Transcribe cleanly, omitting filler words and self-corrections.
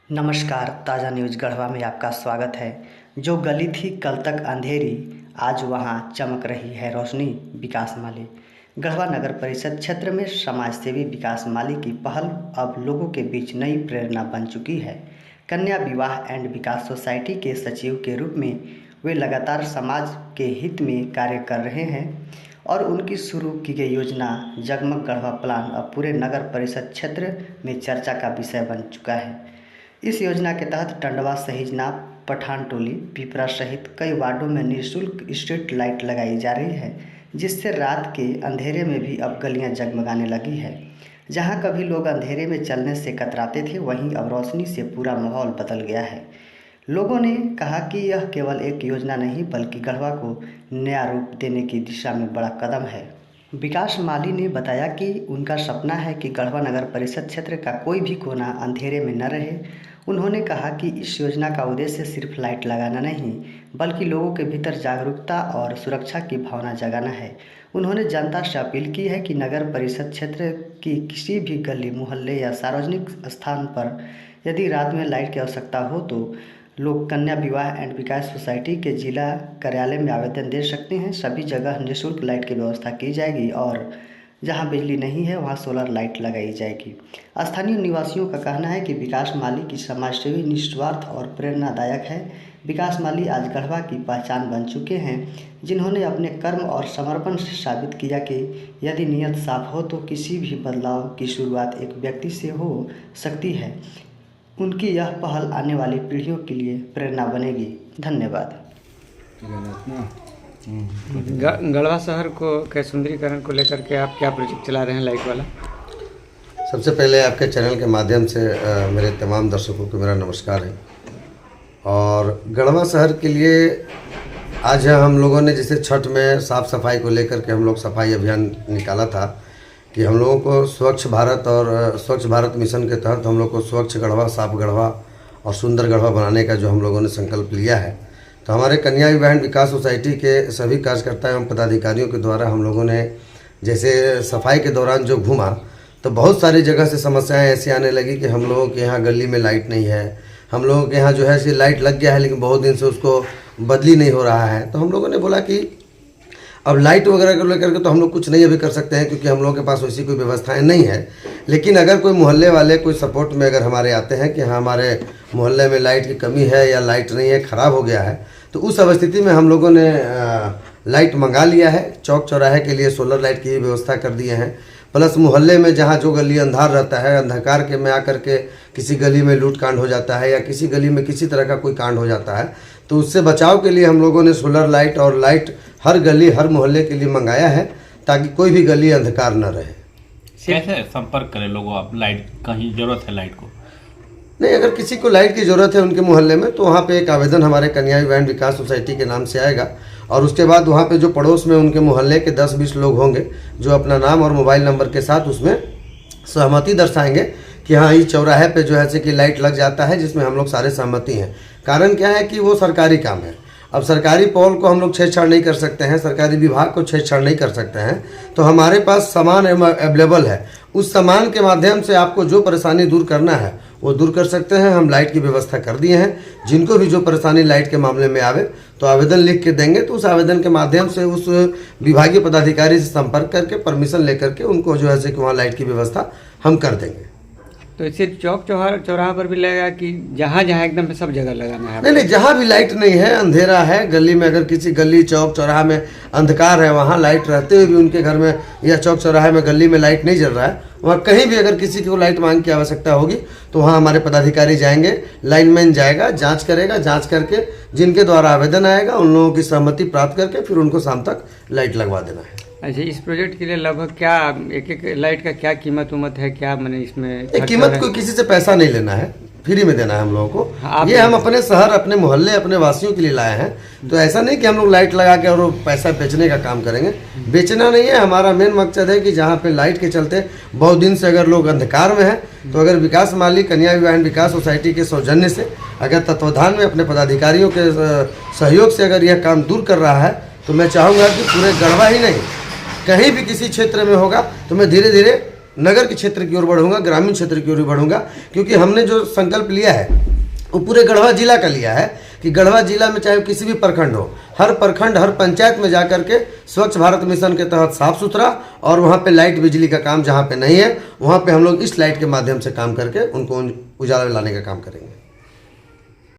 नमस्कार, ताज़ा न्यूज़ गढ़वा में आपका स्वागत है। जो गली थी कल तक अंधेरी, आज वहां चमक रही है रोशनी। विकास माली। गढ़वा नगर परिषद क्षेत्र में समाज सेवी विकास माली की पहल अब लोगों के बीच नई प्रेरणा बन चुकी है। कन्या विवाह एंड विकास सोसाइटी के सचिव के रूप में वे लगातार समाज के हित में कार्य कर रहे हैं और उनकी शुरू की गई योजना जगमग गढ़वा प्लान अब पूरे नगर परिषद क्षेत्र में चर्चा का विषय बन चुका है। इस योजना के तहत टंडवा, सहिजना, पठान टोली, पिपरा सहित कई वार्डों में निःशुल्क स्ट्रीट लाइट लगाई जा रही है, जिससे रात के अंधेरे में भी अब गलियां जगमगाने लगी है। जहां कभी लोग अंधेरे में चलने से कतराते थे, वहीं अब रोशनी से पूरा माहौल बदल गया है। लोगों ने कहा कि यह केवल एक योजना नहीं बल्कि गढ़वा को नया रूप देने की दिशा में बड़ा कदम है। विकास माली ने बताया कि उनका सपना है कि गढ़वा नगर परिषद क्षेत्र का कोई भी कोना अंधेरे में न रहे। उन्होंने कहा कि इस योजना का उद्देश्य सिर्फ लाइट लगाना नहीं बल्कि लोगों के भीतर जागरूकता और सुरक्षा की भावना जगाना है। उन्होंने जनता से अपील की है कि नगर परिषद क्षेत्र की किसी भी गली, मोहल्ले या सार्वजनिक स्थान पर यदि रात में लाइट की आवश्यकता हो तो लोग कन्या विवाह एंड विकास सोसाइटी के जिला कार्यालय में आवेदन दे सकते हैं। सभी जगह निःशुल्क लाइट की व्यवस्था की जाएगी और जहां बिजली नहीं है वहां सोलर लाइट लगाई जाएगी। स्थानीय निवासियों का कहना है कि विकास माली की समाजसेवी, निस्वार्थ और प्रेरणादायक है। विकास माली आज गढ़वा की पहचान बन चुके हैं, जिन्होंने अपने कर्म और समर्पण से साबित किया कि यदि नीयत साफ हो तो किसी भी बदलाव की शुरुआत एक व्यक्ति से हो सकती है। उनकी यह पहल आने वाली पीढ़ियों के लिए प्रेरणा बनेगी। धन्यवाद। गढ़वा शहर के सुंदरीकरण को लेकर के आप क्या प्रोजेक्ट चला रहे हैं लाइट वाला? सबसे पहले आपके चैनल के माध्यम से मेरे तमाम दर्शकों को मेरा नमस्कार है। और गढ़वा शहर के लिए आज हम लोगों ने जैसे छठ में साफ़ सफाई को लेकर के हम लोग सफाई अभियान निकाला था कि हम लोगों को स्वच्छ भारत और स्वच्छ भारत मिशन के तहत हम लोग को स्वच्छ गढ़वा, साफ गढ़वा और सुंदर गढ़वा बनाने का जो हम लोगों ने संकल्प लिया है, तो हमारे कन्या विवाह एंड विकास सोसाइटी के सभी कार्यकर्ता एवं पदाधिकारियों के द्वारा हम लोगों ने जैसे सफाई के दौरान जो घूमा तो बहुत सारी जगह से समस्याएं ऐसी आने लगी कि हम लोगों के यहाँ गली में लाइट नहीं है, हम लोगों के यहाँ जो है ऐसी लाइट लग गया है लेकिन बहुत दिन से उसको बदली नहीं हो रहा है। तो हम लोगों ने बोला कि अब लाइट वगैरह को लेकर के तो हम लोग कुछ नहीं अभी कर सकते हैं क्योंकि हम लोगों के पास वैसी कोई व्यवस्थाएं नहीं है। लेकिन अगर कोई मोहल्ले वाले कोई सपोर्ट में अगर हमारे आते हैं कि हाँ हमारे मोहल्ले में लाइट की कमी है या लाइट नहीं है, ख़राब हो गया है, तो उस अवस्थिति में हम लोगों ने लाइट मंगा लिया है। चौक चौराहे के लिए सोलर लाइट की व्यवस्था कर दिए हैं। प्लस मोहल्ले में जहाँ जो गली अंधार रहता है, अंधकार के में आकर के किसी गली में लूट कांड हो जाता है या किसी गली में किसी तरह का कोई कांड हो जाता है, तो उससे बचाव के लिए हम लोगों ने सोलर लाइट और लाइट हर गली हर मोहल्ले के लिए मंगाया है ताकि कोई भी गली अंधकार न रहे। कैसे संपर्क करें लोगों, आप लाइट कहीं ज़रूरत है लाइट को? नहीं, अगर किसी को लाइट की ज़रूरत है उनके मोहल्ले में तो वहाँ पे एक आवेदन हमारे कन्या विवाह एंड विकास सोसाइटी के नाम से आएगा और उसके बाद वहाँ पे जो पड़ोस में उनके मोहल्ले के 10-20 लोग होंगे जो अपना नाम और मोबाइल नंबर के साथ उसमें सहमति दर्शाएंगे कि हाँ इस चौराहे पे जो है कि लाइट लग जाता है, जिसमें हम लोग सारे सहमति हैं। कारण क्या है कि वो सरकारी काम है। अब सरकारी पॉल को हम लोग छेड़छाड़ नहीं कर सकते हैं, सरकारी विभाग को छेड़छाड़ नहीं कर सकते हैं। तो हमारे पास सामान अवेलेबल है, उस सामान के माध्यम से आपको जो परेशानी दूर करना है वो दूर कर सकते हैं। हम लाइट की व्यवस्था कर दिए हैं। जिनको भी जो परेशानी लाइट के मामले में आवे तो आवेदन लिख के देंगे, तो उस आवेदन के माध्यम से उस विभागीय पदाधिकारी से संपर्क करके परमिशन लेकर के उनको जो है कि वहाँ लाइट की व्यवस्था हम कर देंगे। तो इसे चौक चौराहा पर भी लगेगा कि जहाँ जहाँ एकदम सब जगह लगाना है? नहीं, जहाँ भी लाइट नहीं है, अंधेरा है, गली में अगर किसी गली चौक चौराहा में अंधकार है, वहाँ लाइट रहते हुए भी उनके घर में या चौक चौराहे में गली में लाइट नहीं जल रहा है, वहाँ कहीं भी अगर किसी को लाइट मांग की आवश्यकता होगी तो वहाँ हमारे पदाधिकारी जाएंगे, लाइनमैन जाएगा, जाँच करेगा, जाँच करके जिनके द्वारा आवेदन आएगा उन लोगों की सहमति प्राप्त करके फिर उनको शाम तक लाइट लगवा देना है। अच्छा, इस प्रोजेक्ट के लिए लगभग क्या एक लाइट का क्या कीमत है, क्या मैंने इसमें कीमत कोई किसी से पैसा नहीं लेना है, फ्री में देना है हम लोगों को। ये हम अपने शहर, अपने मोहल्ले, अपने वासियों के लिए लाए हैं। तो ऐसा नहीं कि हम लोग लाइट लगा के और पैसा बेचने का काम करेंगे, बेचना नहीं है। हमारा मेन मकसद है कि जहाँ पे लाइट के चलते बहुत दिन से अगर लोग अंधकार में हैं तो अगर विकास माली कन्या विवाह एंड विकास सोसाइटी के सौजन्य से अगर तत्वाधान में अपने पदाधिकारियों के सहयोग से अगर यह काम दूर कर रहा है तो मैं चाहूँगा कि पूरे गढ़वा ही नहीं कहीं भी किसी क्षेत्र में होगा तो मैं धीरे धीरे नगर के क्षेत्र की ओर बढ़ूंगा, ग्रामीण क्षेत्र की ओर भी बढ़ूंगा, क्योंकि हमने जो संकल्प लिया है वो पूरे गढ़वा जिला का लिया है कि गढ़वा जिला में चाहे किसी भी प्रखंड हो, हर प्रखंड हर पंचायत में जाकर के स्वच्छ भारत मिशन के तहत साफ सुथरा और वहाँ पे लाइट बिजली का काम जहाँ पे नहीं है वहाँ पे हम लोग इस लाइट के माध्यम से काम करके उनको उजाला लाने का काम करेंगे।